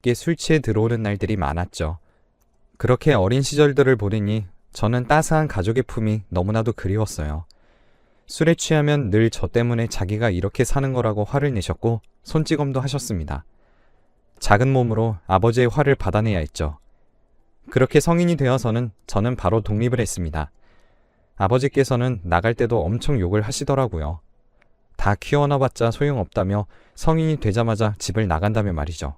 늦게 술 취해 들어오는 날들이 많았죠. 그렇게 어린 시절들을 보내니 저는 따스한 가족의 품이 너무나도 그리웠어요. 술에 취하면 늘 저 때문에 자기가 이렇게 사는 거라고 화를 내셨고 손찌검도 하셨습니다. 작은 몸으로 아버지의 화를 받아내야 했죠. 그렇게 성인이 되어서는 저는 바로 독립을 했습니다. 아버지께서는 나갈 때도 엄청 욕을 하시더라고요. 다 키워놔봤자 소용없다며 성인이 되자마자 집을 나간다며 말이죠.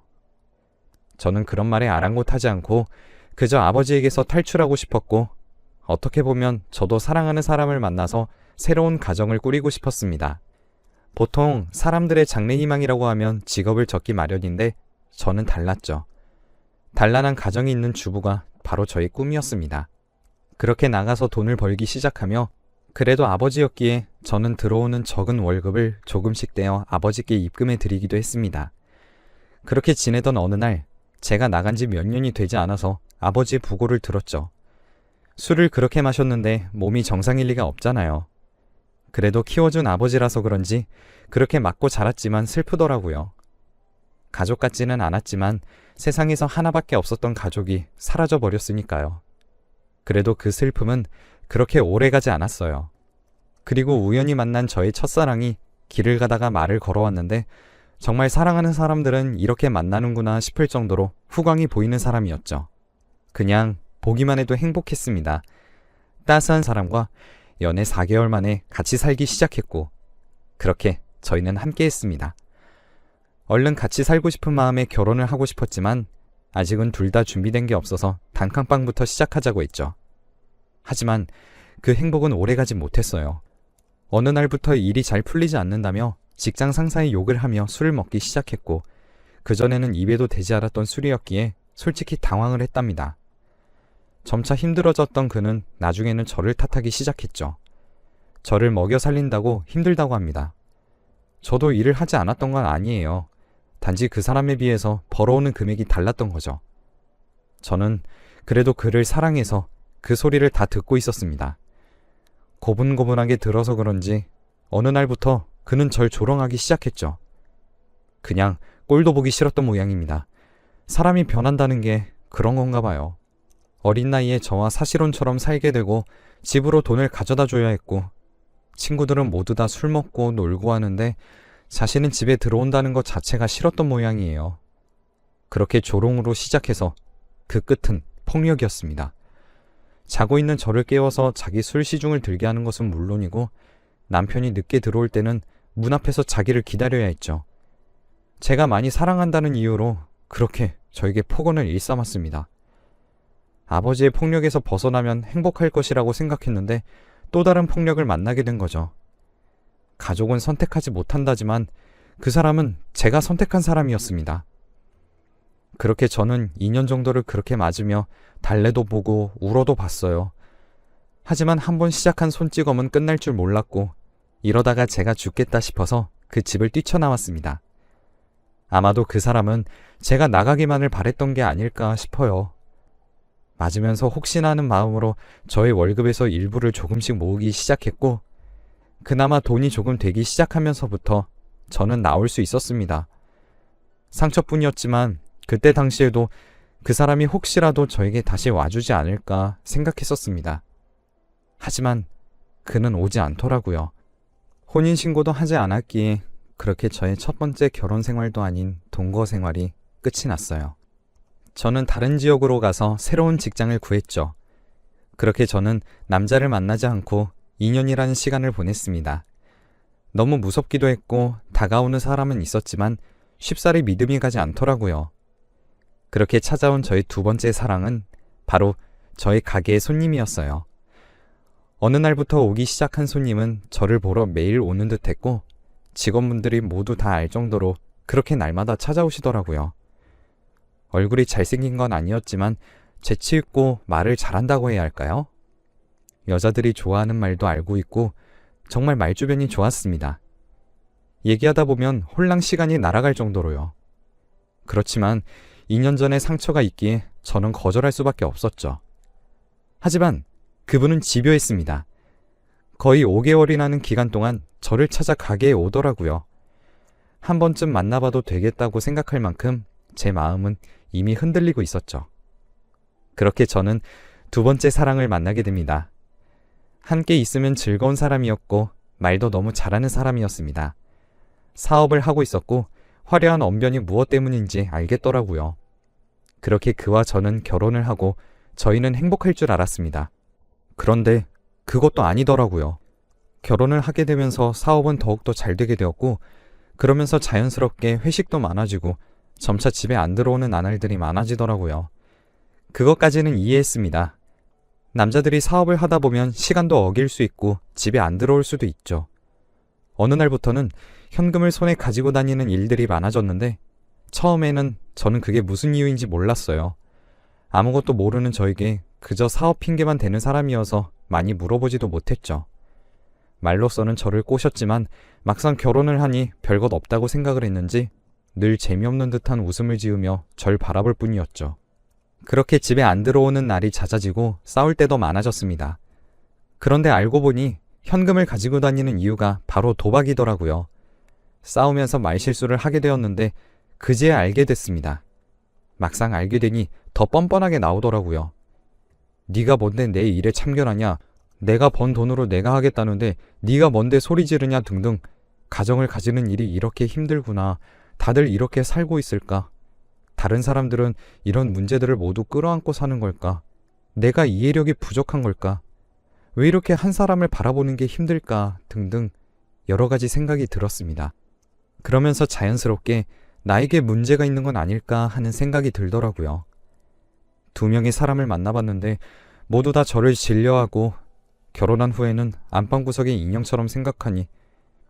저는 그런 말에 아랑곳하지 않고 그저 아버지에게서 탈출하고 싶었고, 어떻게 보면 저도 사랑하는 사람을 만나서 새로운 가정을 꾸리고 싶었습니다. 보통 사람들의 장래희망이라고 하면 직업을 적기 마련인데 저는 달랐죠. 단란한 가정이 있는 주부가 바로 저의 꿈이었습니다. 그렇게 나가서 돈을 벌기 시작하며 그래도 아버지였기에 저는 들어오는 적은 월급을 조금씩 떼어 아버지께 입금해 드리기도 했습니다. 그렇게 지내던 어느 날 제가 나간 지 몇 년이 되지 않아서 아버지의 부고를 들었죠. 술을 그렇게 마셨는데 몸이 정상일 리가 없잖아요. 그래도 키워준 아버지라서 그런지 그렇게 맞고 자랐지만 슬프더라고요. 가족 같지는 않았지만 세상에서 하나밖에 없었던 가족이 사라져 버렸으니까요. 그래도 그 슬픔은 그렇게 오래 가지 않았어요. 그리고 우연히 만난 저의 첫사랑이 길을 가다가 말을 걸어왔는데 정말 사랑하는 사람들은 이렇게 만나는구나 싶을 정도로 후광이 보이는 사람이었죠. 그냥 보기만 해도 행복했습니다. 따스한 사람과 연애 4개월 만에 같이 살기 시작했고 그렇게 저희는 함께 했습니다. 얼른 같이 살고 싶은 마음에 결혼을 하고 싶었지만 아직은 둘 다 준비된 게 없어서 단칸방부터 시작하자고 했죠. 하지만 그 행복은 오래가지 못했어요. 어느 날부터 일이 잘 풀리지 않는다며 직장 상사의 욕을 하며 술을 먹기 시작했고 그전에는 입에도 대지 않았던 술이었기에 솔직히 당황을 했답니다. 점차 힘들어졌던 그는 나중에는 저를 탓하기 시작했죠. 저를 먹여 살린다고 힘들다고 합니다. 저도 일을 하지 않았던 건 아니에요. 단지 그 사람에 비해서 벌어오는 금액이 달랐던 거죠. 저는 그래도 그를 사랑해서 그 소리를 다 듣고 있었습니다. 고분고분하게 들어서 그런지 어느 날부터 그는 절 조롱하기 시작했죠. 그냥 꼴도 보기 싫었던 모양입니다. 사람이 변한다는 게 그런 건가 봐요. 어린 나이에 저와 사실혼처럼 살게 되고 집으로 돈을 가져다 줘야 했고 친구들은 모두 다 술 먹고 놀고 하는데 자신은 집에 들어온다는 것 자체가 싫었던 모양이에요. 그렇게 조롱으로 시작해서 그 끝은 폭력이었습니다. 자고 있는 저를 깨워서 자기 술 시중을 들게 하는 것은 물론이고 남편이 늦게 들어올 때는 문 앞에서 자기를 기다려야 했죠. 제가 많이 사랑한다는 이유로 그렇게 저에게 폭언을 일삼았습니다. 아버지의 폭력에서 벗어나면 행복할 것이라고 생각했는데 또 다른 폭력을 만나게 된 거죠. 가족은 선택하지 못한다지만 그 사람은 제가 선택한 사람이었습니다. 그렇게 저는 2년 정도를 그렇게 맞으며 달래도 보고 울어도 봤어요. 하지만 한번 시작한 손찌검은 끝날 줄 몰랐고 이러다가 제가 죽겠다 싶어서 그 집을 뛰쳐나왔습니다. 아마도 그 사람은 제가 나가기만을 바랬던 게 아닐까 싶어요. 맞으면서 혹시나 하는 마음으로 저의 월급에서 일부를 조금씩 모으기 시작했고 그나마 돈이 조금 되기 시작하면서부터 저는 나올 수 있었습니다. 상처뿐이었지만 그때 당시에도 그 사람이 혹시라도 저에게 다시 와주지 않을까 생각했었습니다. 하지만 그는 오지 않더라고요. 혼인신고도 하지 않았기에 그렇게 저의 첫 번째 결혼 생활도 아닌 동거 생활이 끝이 났어요. 저는 다른 지역으로 가서 새로운 직장을 구했죠. 그렇게 저는 남자를 만나지 않고 2년이라는 시간을 보냈습니다. 너무 무섭기도 했고 다가오는 사람은 있었지만 쉽사리 믿음이 가지 않더라고요. 그렇게 찾아온 저의 두 번째 사랑은 바로 저희 가게의 손님이었어요. 어느 날부터 오기 시작한 손님은 저를 보러 매일 오는 듯 했고 직원분들이 모두 다 알 정도로 그렇게 날마다 찾아오시더라고요. 얼굴이 잘생긴 건 아니었지만 재치있고 말을 잘한다고 해야 할까요? 여자들이 좋아하는 말도 알고 있고 정말 말주변이 좋았습니다. 얘기하다 보면 홀랑 시간이 날아갈 정도로요. 그렇지만 2년 전에 상처가 있기에 저는 거절할 수밖에 없었죠. 하지만 그분은 집요했습니다. 거의 5개월이라는 기간 동안 저를 찾아 가게에 오더라고요. 한 번쯤 만나봐도 되겠다고 생각할 만큼 제 마음은 이미 흔들리고 있었죠. 그렇게 저는 두 번째 사랑을 만나게 됩니다. 함께 있으면 즐거운 사람이었고 말도 너무 잘하는 사람이었습니다. 사업을 하고 있었고 화려한 언변이 무엇 때문인지 알겠더라고요. 그렇게 그와 저는 결혼을 하고 저희는 행복할 줄 알았습니다. 그런데 그것도 아니더라고요. 결혼을 하게 되면서 사업은 더욱더 잘 되게 되었고 그러면서 자연스럽게 회식도 많아지고 점차 집에 안 들어오는 나날들이 많아지더라고요. 그것까지는 이해했습니다. 남자들이 사업을 하다 보면 시간도 어길 수 있고 집에 안 들어올 수도 있죠. 어느 날부터는 현금을 손에 가지고 다니는 일들이 많아졌는데 처음에는 저는 그게 무슨 이유인지 몰랐어요. 아무것도 모르는 저에게 그저 사업 핑계만 대는 사람이어서 많이 물어보지도 못했죠. 말로서는 저를 꼬셨지만 막상 결혼을 하니 별것 없다고 생각을 했는지 늘 재미없는 듯한 웃음을 지으며 절 바라볼 뿐이었죠. 그렇게 집에 안 들어오는 날이 잦아지고 싸울 때도 많아졌습니다. 그런데 알고 보니 현금을 가지고 다니는 이유가 바로 도박이더라고요. 싸우면서 말실수를 하게 되었는데 그제야 알게 됐습니다. 막상 알게 되니 더 뻔뻔하게 나오더라고요. 네가 뭔데 내 일에 참견하냐? 내가 번 돈으로 내가 하겠다는데 네가 뭔데 소리 지르냐 등등. 가정을 가지는 일이 이렇게 힘들구나. 다들 이렇게 살고 있을까? 다른 사람들은 이런 문제들을 모두 끌어안고 사는 걸까? 내가 이해력이 부족한 걸까? 왜 이렇게 한 사람을 바라보는 게 힘들까? 등등 여러 가지 생각이 들었습니다. 그러면서 자연스럽게 나에게 문제가 있는 건 아닐까 하는 생각이 들더라고요. 두 명의 사람을 만나봤는데 모두 다 저를 질려하고 결혼한 후에는 안방구석의 인형처럼 생각하니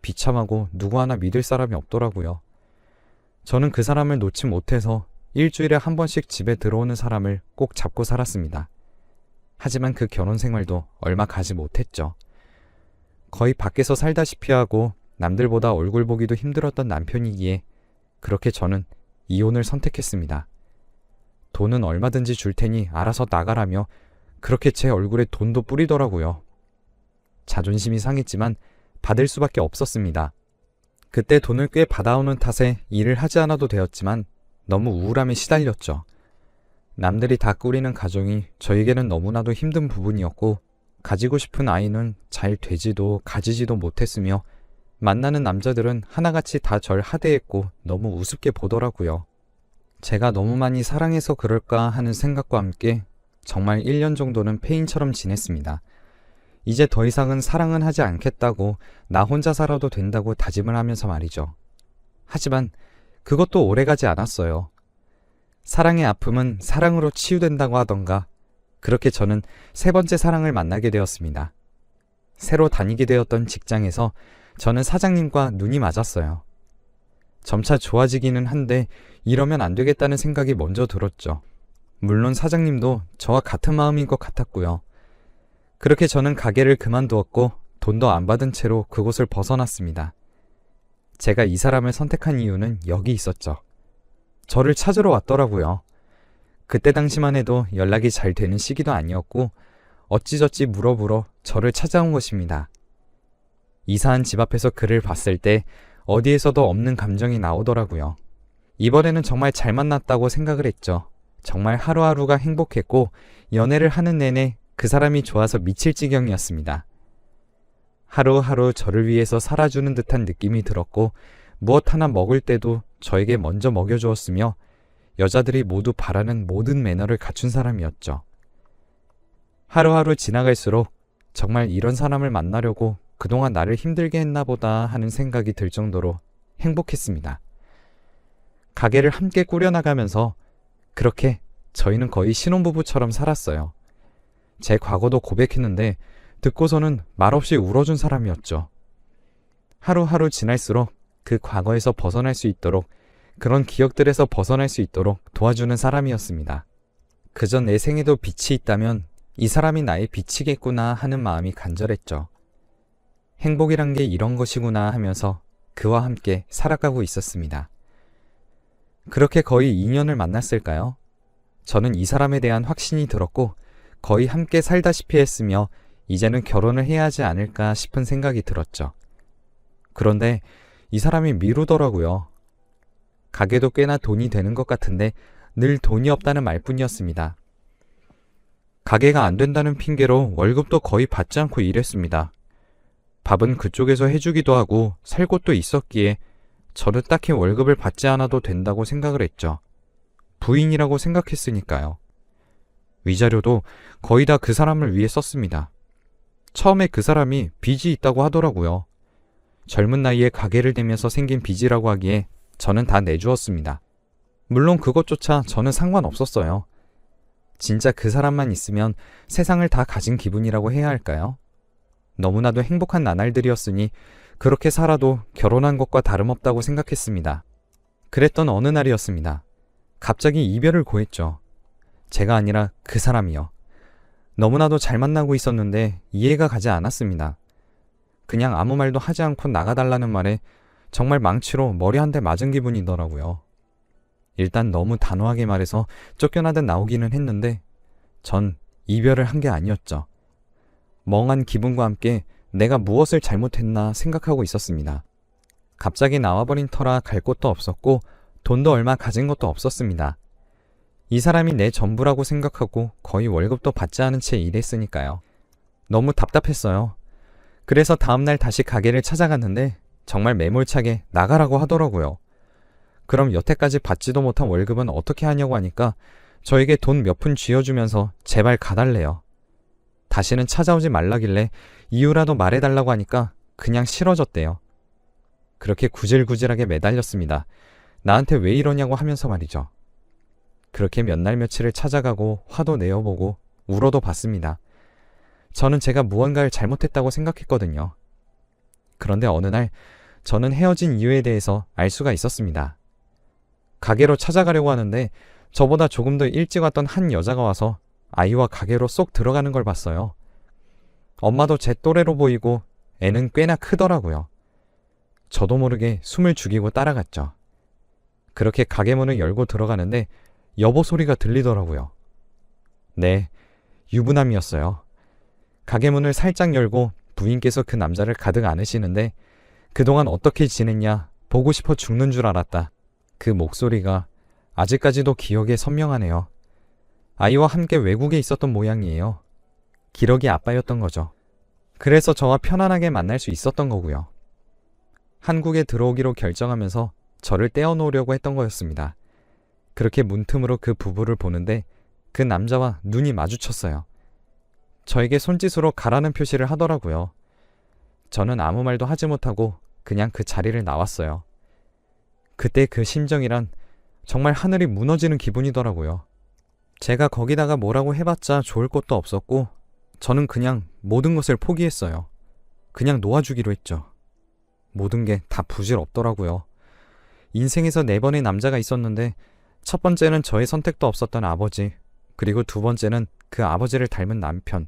비참하고 누구 하나 믿을 사람이 없더라고요. 저는 그 사람을 놓지 못해서 일주일에 한 번씩 집에 들어오는 사람을 꼭 잡고 살았습니다. 하지만 그 결혼 생활도 얼마 가지 못했죠. 거의 밖에서 살다시피 하고 남들보다 얼굴 보기도 힘들었던 남편이기에 그렇게 저는 이혼을 선택했습니다. 돈은 얼마든지 줄 테니 알아서 나가라며 그렇게 제 얼굴에 돈도 뿌리더라고요. 자존심이 상했지만 받을 수밖에 없었습니다. 그때 돈을 꽤 받아오는 탓에 일을 하지 않아도 되었지만 너무 우울함에 시달렸죠. 남들이 다 꾸리는 가정이 저에게는 너무나도 힘든 부분이었고 가지고 싶은 아이는 잘 되지도 가지지도 못했으며 만나는 남자들은 하나같이 다 절 하대했고 너무 우습게 보더라고요. 제가 너무 많이 사랑해서 그럴까 하는 생각과 함께 정말 1년 정도는 폐인처럼 지냈습니다. 이제 더 이상은 사랑은 하지 않겠다고 나 혼자 살아도 된다고 다짐을 하면서 말이죠. 하지만 그것도 오래가지 않았어요. 사랑의 아픔은 사랑으로 치유된다고 하던가 그렇게 저는 세 번째 사랑을 만나게 되었습니다. 새로 다니게 되었던 직장에서 저는 사장님과 눈이 맞았어요. 점차 좋아지기는 한데 이러면 안 되겠다는 생각이 먼저 들었죠. 물론 사장님도 저와 같은 마음인 것 같았고요. 그렇게 저는 가게를 그만두었고 돈도 안 받은 채로 그곳을 벗어났습니다. 제가 이 사람을 선택한 이유는 여기 있었죠. 저를 찾으러 왔더라고요. 그때 당시만 해도 연락이 잘 되는 시기도 아니었고 어찌저찌 물어보러 저를 찾아온 것입니다. 이사한 집 앞에서 그를 봤을 때 어디에서도 없는 감정이 나오더라고요. 이번에는 정말 잘 만났다고 생각을 했죠. 정말 하루하루가 행복했고 연애를 하는 내내 그 사람이 좋아서 미칠 지경이었습니다. 하루하루 저를 위해서 살아주는 듯한 느낌이 들었고 무엇 하나 먹을 때도 저에게 먼저 먹여주었으며 여자들이 모두 바라는 모든 매너를 갖춘 사람이었죠. 하루하루 지나갈수록 정말 이런 사람을 만나려고 그동안 나를 힘들게 했나 보다 하는 생각이 들 정도로 행복했습니다. 가게를 함께 꾸려나가면서 그렇게 저희는 거의 신혼부부처럼 살았어요. 제 과거도 고백했는데 듣고서는 말없이 울어준 사람이었죠. 하루하루 지날수록 그 과거에서 벗어날 수 있도록 그런 기억들에서 벗어날 수 있도록 도와주는 사람이었습니다. 그저 내 생에도 빛이 있다면 이 사람이 나의 빛이겠구나 하는 마음이 간절했죠. 행복이란 게 이런 것이구나 하면서 그와 함께 살아가고 있었습니다. 그렇게 거의 2년을 만났을까요? 저는 이 사람에 대한 확신이 들었고 거의 함께 살다시피 했으며 이제는 결혼을 해야 하지 않을까 싶은 생각이 들었죠. 그런데 이 사람이 미루더라고요. 가게도 꽤나 돈이 되는 것 같은데 늘 돈이 없다는 말뿐이었습니다. 가게가 안 된다는 핑계로 월급도 거의 받지 않고 일했습니다. 밥은 그쪽에서 해주기도 하고 살 곳도 있었기에 저는 딱히 월급을 받지 않아도 된다고 생각을 했죠. 부인이라고 생각했으니까요. 위자료도 거의 다 그 사람을 위해 썼습니다. 처음에 그 사람이 빚이 있다고 하더라고요. 젊은 나이에 가게를 대면서 생긴 빚이라고 하기에 저는 다 내주었습니다. 물론 그것조차 저는 상관없었어요. 진짜 그 사람만 있으면 세상을 다 가진 기분이라고 해야 할까요? 너무나도 행복한 나날들이었으니 그렇게 살아도 결혼한 것과 다름없다고 생각했습니다. 그랬던 어느 날이었습니다. 갑자기 이별을 고했죠. 제가 아니라 그 사람이요. 너무나도 잘 만나고 있었는데 이해가 가지 않았습니다. 그냥 아무 말도 하지 않고 나가달라는 말에 정말 망치로 머리 한 대 맞은 기분이더라고요. 일단 너무 단호하게 말해서 쫓겨나듯 나오기는 했는데 전 이별을 한 게 아니었죠. 멍한 기분과 함께 내가 무엇을 잘못했나 생각하고 있었습니다. 갑자기 나와버린 터라 갈 곳도 없었고 돈도 얼마 가진 것도 없었습니다. 이 사람이 내 전부라고 생각하고 거의 월급도 받지 않은 채 일했으니까요. 너무 답답했어요. 그래서 다음날 다시 가게를 찾아갔는데 정말 매몰차게 나가라고 하더라고요. 그럼 여태까지 받지도 못한 월급은 어떻게 하냐고 하니까 저에게 돈 몇 푼 쥐어주면서 제발 가달래요. 다시는 찾아오지 말라길래 이유라도 말해달라고 하니까 그냥 싫어졌대요. 그렇게 구질구질하게 매달렸습니다. 나한테 왜 이러냐고 하면서 말이죠. 그렇게 몇 날 며칠을 찾아가고 화도 내어보고 울어도 봤습니다. 저는 제가 무언가를 잘못했다고 생각했거든요. 그런데 어느 날 저는 헤어진 이유에 대해서 알 수가 있었습니다. 가게로 찾아가려고 하는데 저보다 조금 더 일찍 왔던 한 여자가 와서 아이와 가게로 쏙 들어가는 걸 봤어요. 엄마도 제 또래로 보이고 애는 꽤나 크더라고요. 저도 모르게 숨을 죽이고 따라갔죠. 그렇게 가게 문을 열고 들어가는데 여보 소리가 들리더라고요. 네, 유부남이었어요. 가게 문을 살짝 열고 부인께서 그 남자를 가득 안으시는데 그동안 어떻게 지냈냐 보고 싶어 죽는 줄 알았다. 그 목소리가 아직까지도 기억에 선명하네요. 아이와 함께 외국에 있었던 모양이에요. 기러기 아빠였던 거죠. 그래서 저와 편안하게 만날 수 있었던 거고요. 한국에 들어오기로 결정하면서 저를 떼어놓으려고 했던 거였습니다. 그렇게 문틈으로 그 부부를 보는데 그 남자와 눈이 마주쳤어요. 저에게 손짓으로 가라는 표시를 하더라고요. 저는 아무 말도 하지 못하고 그냥 그 자리를 나왔어요. 그때 그 심정이란 정말 하늘이 무너지는 기분이더라고요. 제가 거기다가 뭐라고 해봤자 좋을 것도 없었고 저는 그냥 모든 것을 포기했어요. 그냥 놓아주기로 했죠. 모든 게 다 부질없더라고요. 인생에서 4번의 남자가 있었는데 첫 번째는 저의 선택도 없었던 아버지, 그리고 두 번째는 그 아버지를 닮은 남편,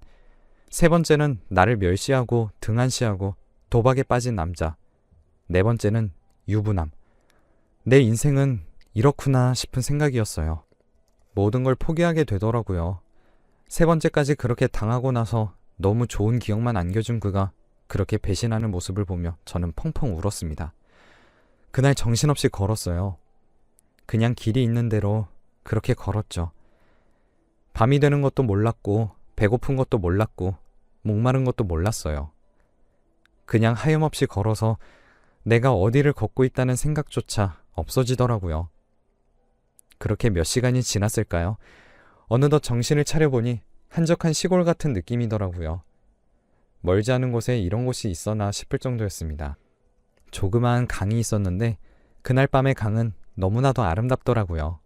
세 번째는 나를 멸시하고 등한시하고 도박에 빠진 남자, 네 번째는 유부남. 내 인생은 이렇구나 싶은 생각이었어요. 모든 걸 포기하게 되더라고요. 세 번째까지 그렇게 당하고 나서 너무 좋은 기억만 안겨준 그가 그렇게 배신하는 모습을 보며 저는 펑펑 울었습니다. 그날 정신없이 걸었어요. 그냥 길이 있는 대로 그렇게 걸었죠. 밤이 되는 것도 몰랐고 배고픈 것도 몰랐고 목마른 것도 몰랐어요. 그냥 하염없이 걸어서 내가 어디를 걷고 있다는 생각조차 없어지더라고요. 그렇게 몇 시간이 지났을까요? 어느덧 정신을 차려보니 한적한 시골 같은 느낌이더라고요. 멀지 않은 곳에 이런 곳이 있어나 싶을 정도였습니다. 조그마한 강이 있었는데 그날 밤의 강은 너무나도 아름답더라고요.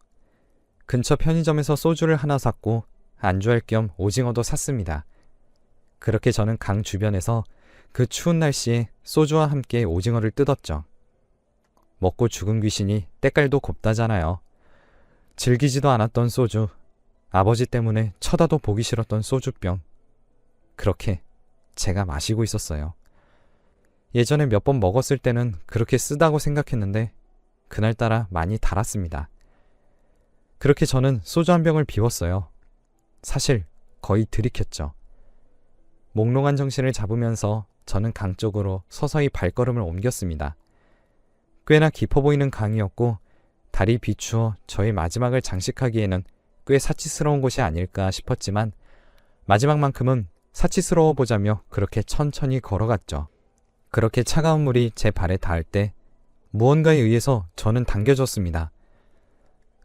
근처 편의점에서 소주를 하나 샀고 안주할 겸 오징어도 샀습니다. 그렇게 저는 강 주변에서 그 추운 날씨에 소주와 함께 오징어를 뜯었죠. 먹고 죽은 귀신이 때깔도 곱다잖아요. 즐기지도 않았던 소주, 아버지 때문에 쳐다도 보기 싫었던 소주병. 그렇게 제가 마시고 있었어요. 예전에 몇 번 먹었을 때는 그렇게 쓰다고 생각했는데 그날따라 많이 달았습니다. 그렇게 저는 소주 한 병을 비웠어요. 사실 거의 들이켰죠. 몽롱한 정신을 잡으면서 저는 강 쪽으로 서서히 발걸음을 옮겼습니다. 꽤나 깊어 보이는 강이었고 달이 비추어 저의 마지막을 장식하기에는 꽤 사치스러운 곳이 아닐까 싶었지만 마지막만큼은 사치스러워 보자며 그렇게 천천히 걸어갔죠. 그렇게 차가운 물이 제 발에 닿을 때 무언가에 의해서 저는 당겨졌습니다.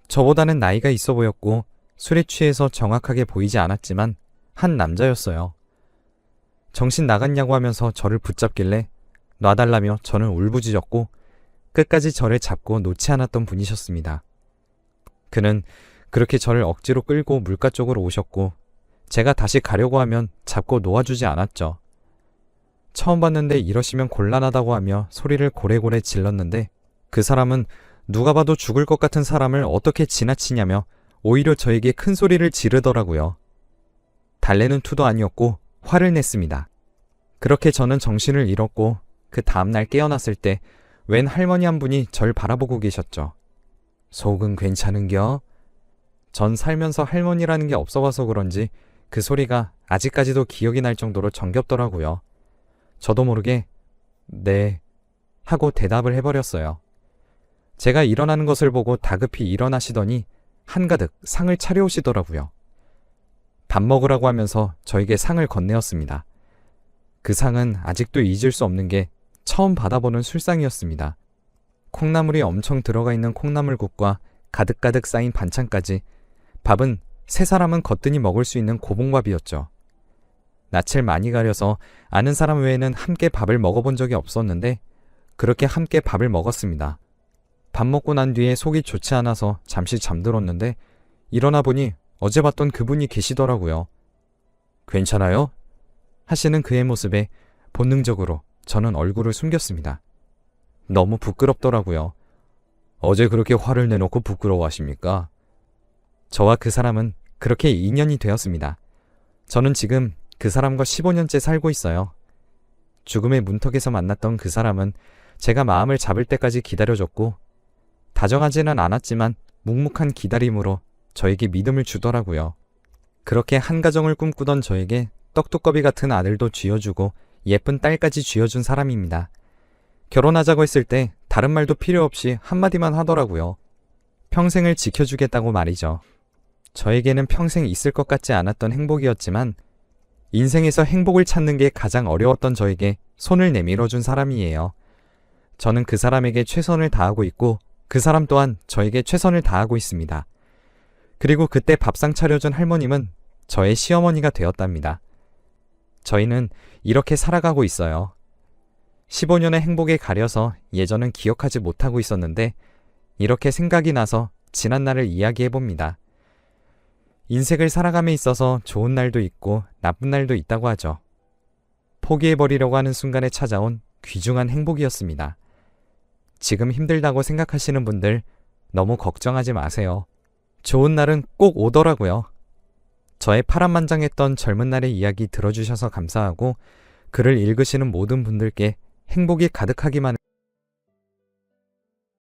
저보다는 나이가 있어 보였고 술에 취해서 정확하게 보이지 않았지만 한 남자였어요. 정신 나갔냐고 하면서 저를 붙잡길래 놔달라며 저는 울부짖었고 끝까지 저를 잡고 놓지 않았던 분이셨습니다. 그는 그렇게 저를 억지로 끌고 물가 쪽으로 오셨고 제가 다시 가려고 하면 잡고 놓아주지 않았죠. 처음 봤는데 이러시면 곤란하다고 하며 소리를 고래고래 질렀는데 그 사람은 누가 봐도 죽을 것 같은 사람을 어떻게 지나치냐며 오히려 저에게 큰 소리를 지르더라고요. 달래는 투도 아니었고 화를 냈습니다. 그렇게 저는 정신을 잃었고 그 다음날 깨어났을 때 웬 할머니 한 분이 절 바라보고 계셨죠. 속은 괜찮은겨? 전 살면서 할머니라는 게 없어봐서 그런지 그 소리가 아직까지도 기억이 날 정도로 정겹더라고요. 저도 모르게 네 하고 대답을 해버렸어요. 제가 일어나는 것을 보고 다급히 일어나시더니 한가득 상을 차려오시더라고요. 밥 먹으라고 하면서 저에게 상을 건네었습니다. 그 상은 아직도 잊을 수 없는 게 처음 받아보는 술상이었습니다. 콩나물이 엄청 들어가 있는 콩나물국과 가득가득 쌓인 반찬까지 밥은 세 사람은 거뜬히 먹을 수 있는 고봉밥이었죠. 낯을 많이 가려서 아는 사람 외에는 함께 밥을 먹어본 적이 없었는데 그렇게 함께 밥을 먹었습니다. 밥 먹고 난 뒤에 속이 좋지 않아서 잠시 잠들었는데 일어나 보니 어제 봤던 그분이 계시더라고요. 괜찮아요? 하시는 그의 모습에 본능적으로 저는 얼굴을 숨겼습니다. 너무 부끄럽더라고요. 어제 그렇게 화를 내놓고 부끄러워하십니까? 저와 그 사람은 그렇게 인연이 되었습니다. 저는 지금 그 사람과 15년째 살고 있어요. 죽음의 문턱에서 만났던 그 사람은 제가 마음을 잡을 때까지 기다려줬고 다정하지는 않았지만 묵묵한 기다림으로 저에게 믿음을 주더라고요. 그렇게 한 가정을 꿈꾸던 저에게 떡두꺼비 같은 아들도 쥐어주고 예쁜 딸까지 쥐어준 사람입니다. 결혼하자고 했을 때 다른 말도 필요 없이 한마디만 하더라고요. 평생을 지켜주겠다고 말이죠. 저에게는 평생 있을 것 같지 않았던 행복이었지만 인생에서 행복을 찾는 게 가장 어려웠던 저에게 손을 내밀어준 사람이에요. 저는 그 사람에게 최선을 다하고 있고 그 사람 또한 저에게 최선을 다하고 있습니다. 그리고 그때 밥상 차려준 할머님은 저의 시어머니가 되었답니다. 저희는 이렇게 살아가고 있어요. 15년의 행복에 가려서 예전은 기억하지 못하고 있었는데 이렇게 생각이 나서 지난 날을 이야기해봅니다. 인생을 살아감에 있어서 좋은 날도 있고 나쁜 날도 있다고 하죠. 포기해버리려고 하는 순간에 찾아온 귀중한 행복이었습니다. 지금 힘들다고 생각하시는 분들 너무 걱정하지 마세요. 좋은 날은 꼭 오더라고요. 저의 파란만장했던 젊은 날의 이야기 들어주셔서 감사하고 글을 읽으시는 모든 분들께 행복이 가득하기만